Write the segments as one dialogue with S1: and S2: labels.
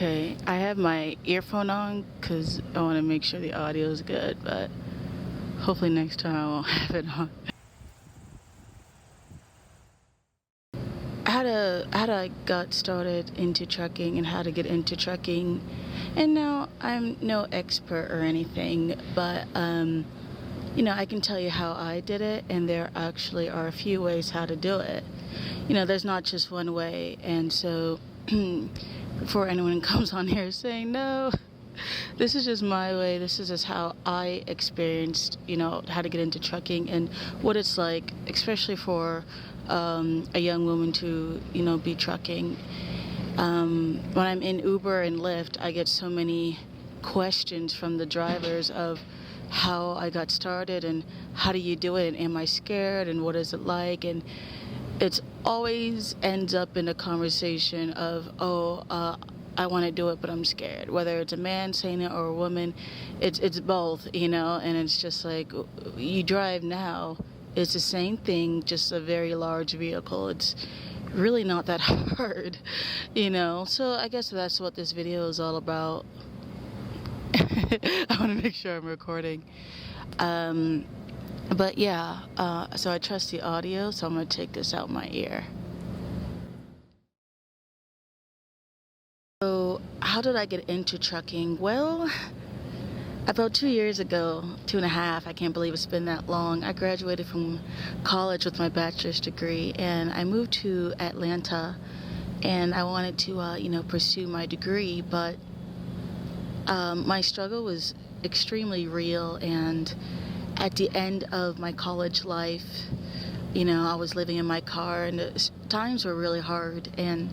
S1: Okay, I have my earphone on because I want to make sure the audio is good, but hopefully next time I won't have it on. How I got started into trucking and how to get into trucking, and now I'm no expert or anything, but I can tell you how I did it, and there actually are a few ways how to do it. There's not just one way, and so before anyone comes on here saying no, this is just my way. This is just how I experienced, how to get into trucking and what it's like, especially for a young woman to, be trucking. When I'm in Uber and Lyft, I get so many questions from the drivers of how I got started and how do you do it and am I scared and what is it like, and it's always ends up in a conversation of, I want to do it, but I'm scared. Whether it's a man saying it or a woman, it's both, and it's just like, you drive now, it's the same thing, just a very large vehicle. It's really not that hard, So I guess that's what this video is all about. I want to make sure I'm recording. But yeah, so I trust the audio, so I'm going to take this out my ear. So how did I get into trucking? Well, about 2 years ago, 2.5, I can't believe it's been that long, I graduated from college with my bachelor's degree, and I moved to Atlanta, and I wanted to, pursue my degree, but my struggle was extremely real, and at the end of my college life, I was living in my car, and the times were really hard, and,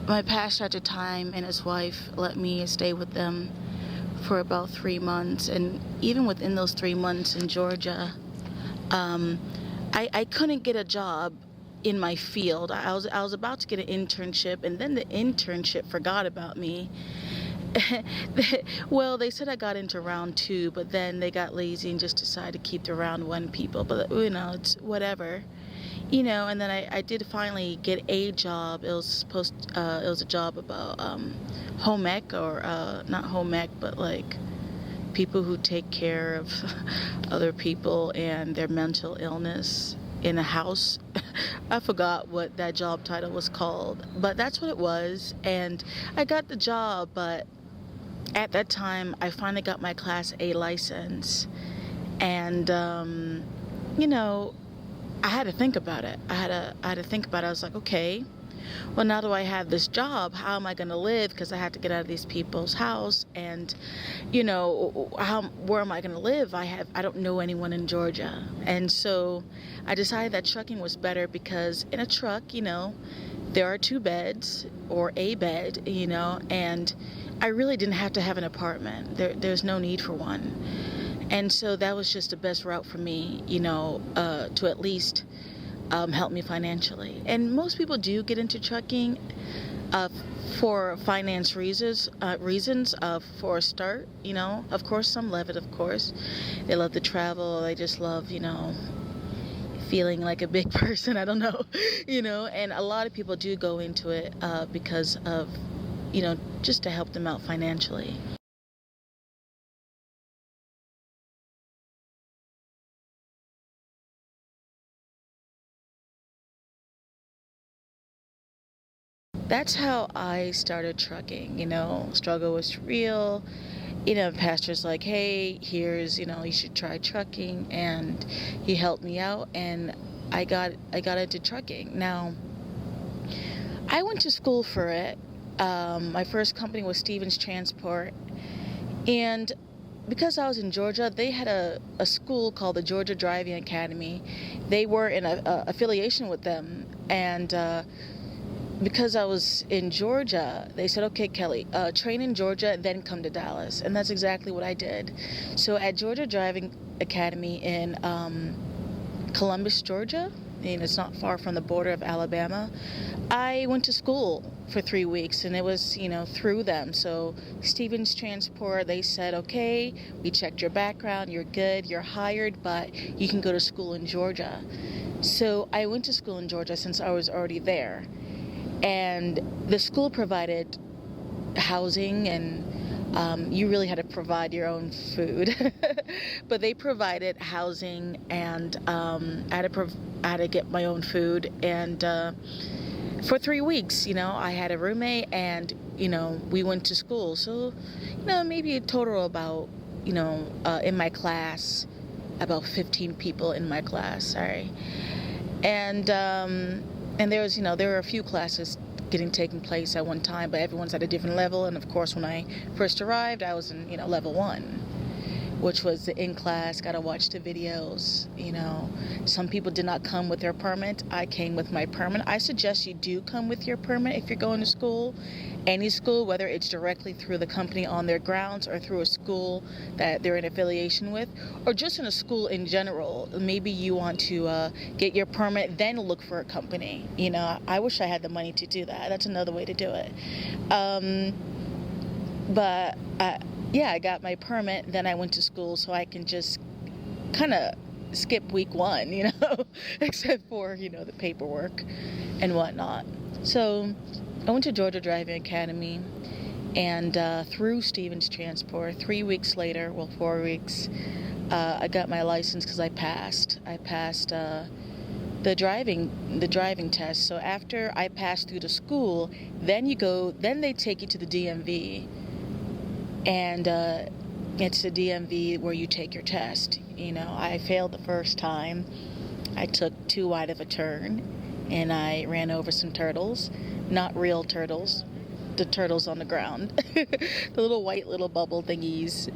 S1: my pastor at the time and his wife let me stay with them for about 3 months, and even within those 3 months in Georgia, I couldn't get a job in my field. I was about to get an internship, and then the internship forgot about me. Well, they said I got into round 2, but then they got lazy and just decided to keep the round 1 people. But it's whatever. And then I did finally get a job. It was a job about home ec, or not home ec, but like people who take care of other people and their mental illness in a house. I forgot what that job title was called, but that's what it was. And I got the job, but at that time I finally got my Class A license, and I had to think about it. I had to think about it. I was like, okay, well, now that I have this job, how am I going to live? Because I had to get out of these people's house, and where am I going to live? I don't know anyone in Georgia, and so I decided that trucking was better, because in a truck, there are 2 beds or a bed, and I really didn't have to have an apartment. There's no need for one. And so that was just the best route for me, to at least help me financially. And most people do get into trucking for finance reasons, for a start, Of course, some love it, of course. They love to travel. They just love, feeling like a big person. I don't know, And a lot of people do go into it because of, just to help them out financially. That's how I started trucking, Struggle was real. Pastor's like, hey, here's, you should try trucking, and he helped me out, and I got into trucking. Now, I went to school for it. My first company was Stevens Transport, and because I was in Georgia, they had a school called the Georgia Driving Academy. They were in a affiliation with them, and because I was in Georgia, they said, okay, Kelly, train in Georgia, then come to Dallas. And that's exactly what I did. So at Georgia Driving Academy in Columbus, Georgia, and it's not far from the border of Alabama, I went to school for 3 weeks, and it was, through them. So Stevens Transport, they said, okay, we checked your background, you're good, you're hired, but you can go to school in Georgia. So I went to school in Georgia since I was already there. And the school provided housing, and you really had to provide your own food. But they provided housing, and I had to get my own food. And for 3 weeks, I had a roommate, and we went to school. So maybe a total about in my class, about 15 people in my class. Sorry. And there was there were a few classes getting taken place at one time, but everyone's at a different level. And of course, when I first arrived, I was in level 1, which was the in class, gotta watch the videos. Some people did not come with their permit. I came with my permit. I suggest you do come with your permit if you're going to school, any school, whether it's directly through the company on their grounds or through a school that they're in affiliation with, or just in a school in general. Maybe you want to get your permit, then look for a company. I wish I had the money to do that. That's another way to do it. But yeah, I got my permit, then I went to school, so I can just kind of skip week 1, except for, the paperwork and whatnot. So I went to Georgia Driving Academy, and through Stevens Transport, 3 weeks later, 4 weeks, I got my license because I passed. The driving test. So after I passed through the school, then they take you to the DMV. And it's the DMV where you take your test. I failed the first time. I took too wide of a turn, and I ran over some turtles. Not real turtles, the turtles on the ground. The little white little bubble thingies.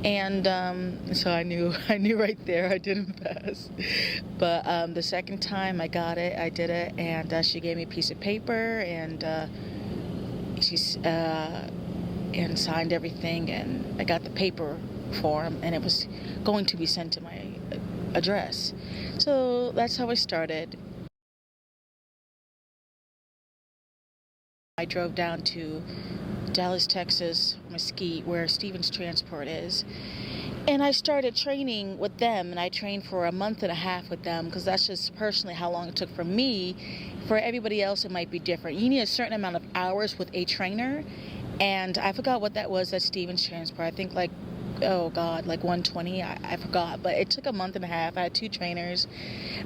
S1: And so I knew right there I didn't pass. But the second time I got it, I did it, and she gave me a piece of paper, and and signed everything, and I got the paper form, and it was going to be sent to my address. So that's how I started. I drove down to Dallas, Texas, Mesquite, where Stevens Transport is, and I started training with them, and I trained for a month and a half with them, because that's just personally how long it took for me. For everybody else, it might be different. You need a certain amount of hours with a trainer, and I forgot what that was at Stevens Transport. I think like 120, I forgot, but it took a month and a half. I had 2 trainers.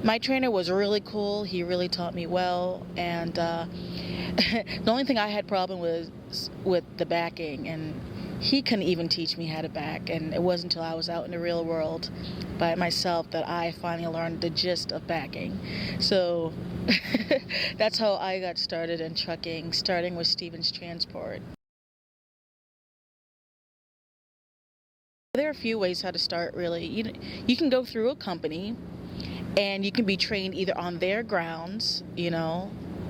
S1: My trainer was really cool. He really taught me well, and the only thing I had problem was with the backing, and he couldn't even teach me how to back, and it wasn't until I was out in the real world by myself that I finally learned the gist of backing. So that's how I got started in trucking, starting with Stevens Transport. There are a few ways how to start, really. You can go through a company, and you can be trained either on their grounds,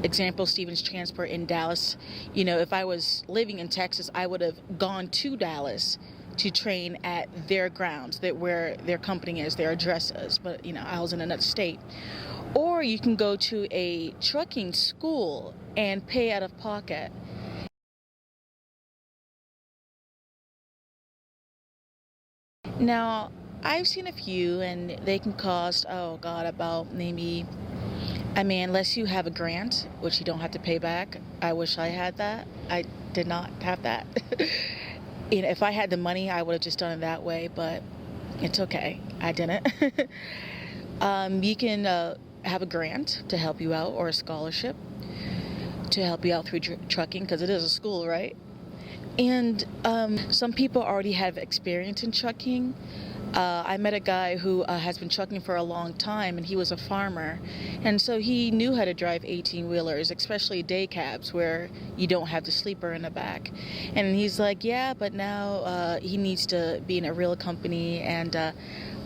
S1: example, Stevens Transport in Dallas. If I was living in Texas, I would have gone to Dallas to train at their grounds, where their company is, their address is, but I was in another state. Or you can go to a trucking school and pay out of pocket. Now, I've seen a few, and they can cost, about maybe, unless you have a grant, which you don't have to pay back. I wish I had that. I did not have that. If I had the money, I would have just done it that way, but it's okay. I didn't. You can have a grant to help you out, or a scholarship to help you out through trucking, because it is a school, right? And some people already have experience in trucking. I met a guy who has been trucking for a long time, and he was a farmer. And so he knew how to drive 18-wheelers, especially day cabs where you don't have the sleeper in the back. And he's like, yeah, but now he needs to be in a real company, and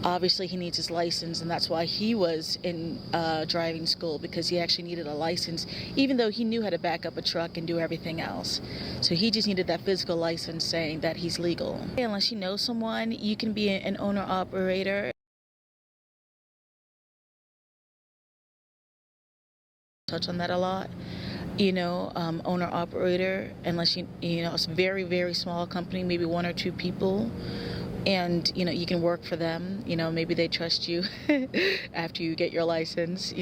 S1: obviously he needs his license, and that's why he was in driving school, because he actually needed a license, even though he knew how to back up a truck and do everything else. So he just needed that physical license saying that he's legal. Unless you know someone, you can be an owner-operator. Touch on that a lot. Owner-operator, unless it's a very, very small company, maybe 1 or 2 people, and you can work for them. Maybe they trust you after you get your license.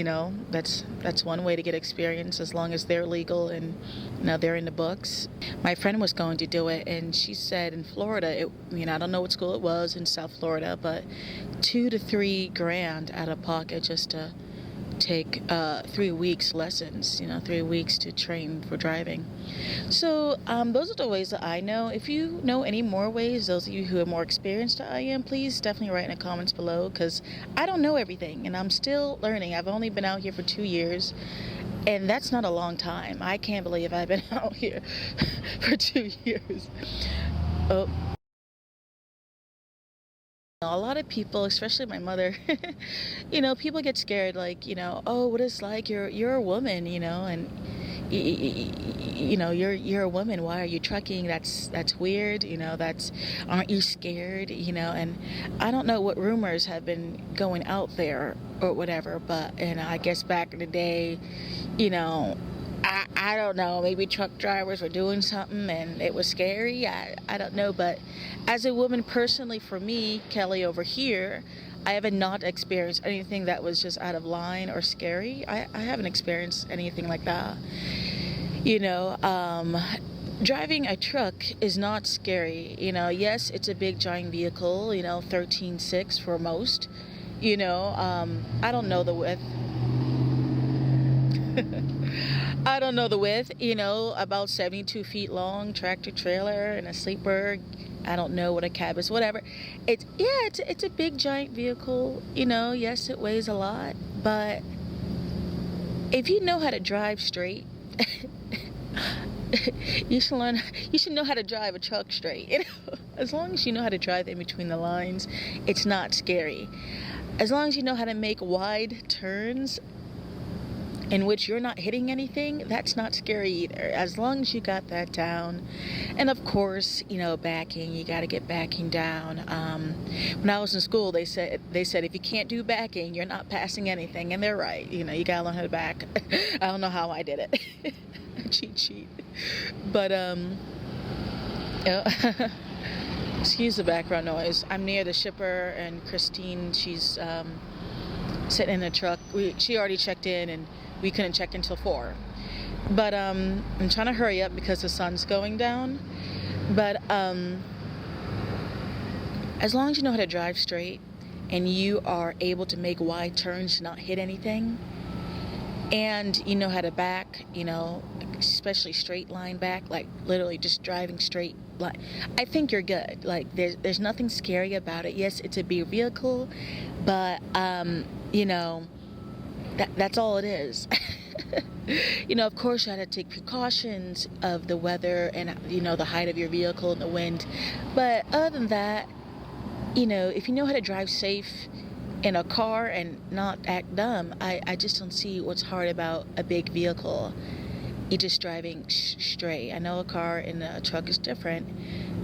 S1: That's one way to get experience, as long as they're legal and they're in the books. My friend was going to do it, and she said in Florida, I don't know what school it was in South Florida, but 2 to 3 grand out of pocket just to take 3 weeks lessons, 3 weeks to train for driving. So those are the ways that I know. If you know any more ways, those of you who are more experienced than I am, please definitely write in the comments below, because I don't know everything and I'm still learning. I've only been out here for 2 years, and that's not a long time. I can't believe I've been out here for 2 years. Oh. A lot of people, especially my mother, people get scared, like, oh, what is like, you're a woman, and you're a woman. Why are you trucking? That's weird. Aren't you scared? And I don't know what rumors have been going out there or whatever, but I guess back in the day, I don't know, maybe truck drivers were doing something and it was scary. I don't know, but as a woman personally, for me, Kelly over here, I haven't not experienced anything that was just out of line or scary. I haven't experienced anything like that. Driving a truck is not scary. Yes, it's a big giant vehicle, 13.6 for most. I don't know the width. I don't know the width, about 72 feet long, tractor trailer and a sleeper. I don't know what a cab is, whatever. It's a big giant vehicle, yes, it weighs a lot, but if you know how to drive straight, you should know how to drive a truck straight. As long as you know how to drive in between the lines, it's not scary. As long as you know how to make wide turns in which you're not hitting anything, that's not scary either, as long as you got that down. And of course, backing, you got to get backing down. When I was in school, they said if you can't do backing, you're not passing anything, and they're right. You got to learn how to back. I don't know how I did it. Cheat sheet. But excuse the background noise. I'm near the shipper, and Christine, she's sitting in the truck. She already checked in, and we couldn't check until 4. But I'm trying to hurry up because the sun's going down. But as long as you know how to drive straight and you are able to make wide turns, not hit anything, and you know how to back, especially straight line back, like literally just driving straight line, I think you're good. Like there's nothing scary about it. Yes, it's a big vehicle, but that's all it is. Of course you have to take precautions of the weather and the height of your vehicle and the wind, but other than that, if you know how to drive safe in a car and not act dumb, I just don't see what's hard about a big vehicle. You're just driving straight. I know a car and a truck is different,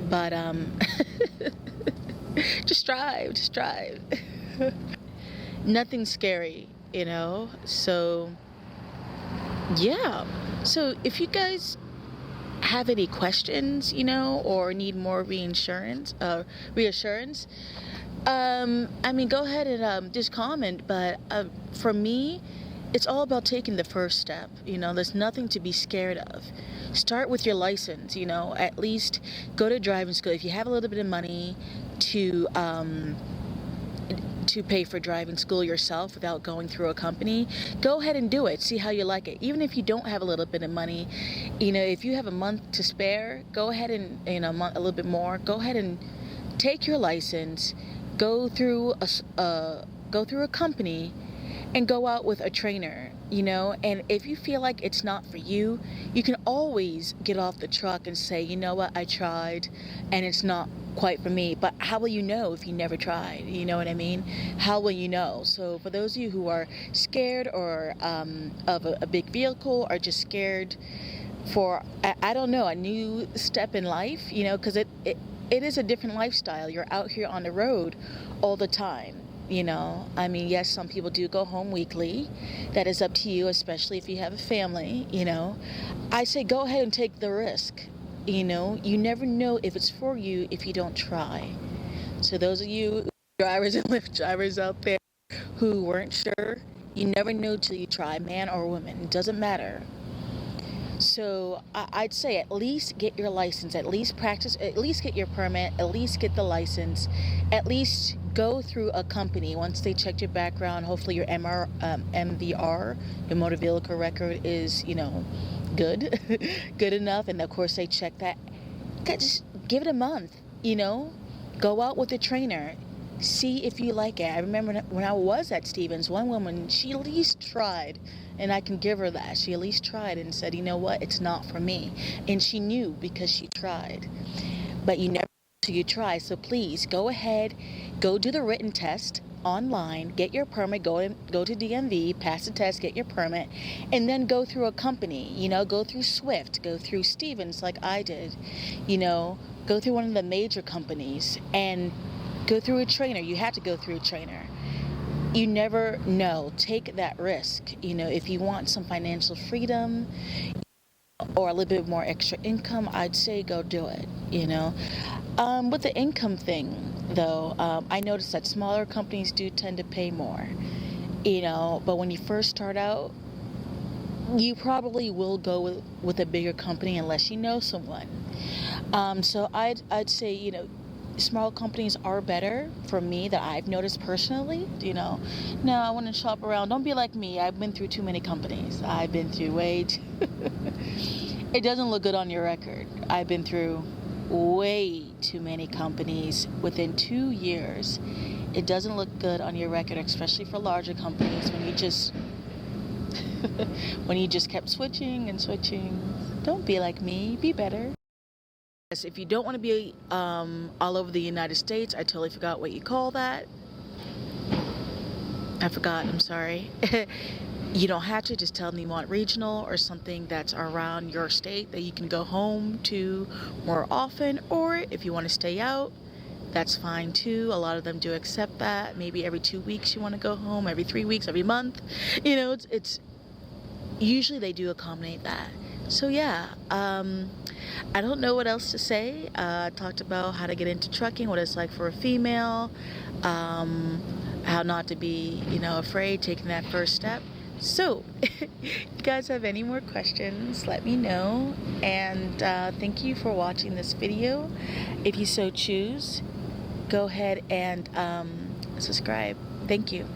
S1: but just drive. Nothing scary, so yeah. So if you guys have any questions, or need more reassurance, go ahead and just comment. But for me, it's all about taking the first step. There's nothing to be scared of. Start with your license. At least go to driving school if you have a little bit of money to pay for driving school yourself without going through a company. Go ahead and do it. See how you like it. Even if you don't have a little bit of money, if you have a month to spare, go ahead and a little bit more. Go ahead and take your license. Go through a company, and go out with a trainer. And if you feel like it's not for you, you can always get off the truck and say, you know what, I tried and it's not quite for me. But how will you know if you never tried? You know what I mean? How will you know? So for those of you who are scared or of a big vehicle, or just scared for, I don't know, a new step in life, because it is a different lifestyle. You're out here on the road all the time. Yes, some people do go home weekly. That is up to you, especially if you have a family. I say go ahead and take the risk. You never know if it's for you if you don't try. So those of you drivers and Lyft drivers out there who weren't sure, you never know till you try, man or woman, it doesn't matter. So I'd say at least get your license, at least practice, at least get your permit, at least get the license, at least go through a company. Once they checked your background, hopefully your MVR, your motor vehicle record is, good, good enough. And of course they check that. Just give it a month, go out with a trainer. See if you like it. I remember when I was at Stevens, one woman, she at least tried, and I can give her that. She at least tried and said, you know what, it's not for me. And she knew because she tried. But you never know till you try. So please go ahead, go do the written test online, get your permit, go to DMV, pass the test, get your permit, and then go through a company, go through Swift, go through Stevens like I did, go through one of the major companies and go through a trainer. You have to go through a trainer. You never know. Take that risk. If you want some financial freedom or a little bit more extra income, I'd say go do it. With the income thing, though, I noticed that smaller companies do tend to pay more. But when you first start out, you probably will go with a bigger company unless you know someone. So I'd say, small companies are better for me that I've noticed personally. No, I want to shop around. Don't be like me. I've been through too many companies. I've been through way too it doesn't look good on your record. I've been through way too many companies within 2 years. It doesn't look good on your record, especially for larger companies when you just when you just kept switching and switching. Don't be like me. Be better. If you don't want to be all over the United States, I totally forgot what you call that. I forgot, I'm sorry. You don't have to, just tell them you want regional or something that's around your state that you can go home to more often, or if you want to stay out, that's fine too. A lot of them do accept that. Maybe every 2 weeks you want to go home, every 3 weeks, every month. It's usually they do accommodate that. So yeah, I don't know what else to say. I talked about how to get into trucking, what it's like for a female, how not to be, afraid, taking that first step. So, if you guys have any more questions, let me know. And thank you for watching this video. If you so choose, go ahead and subscribe. Thank you.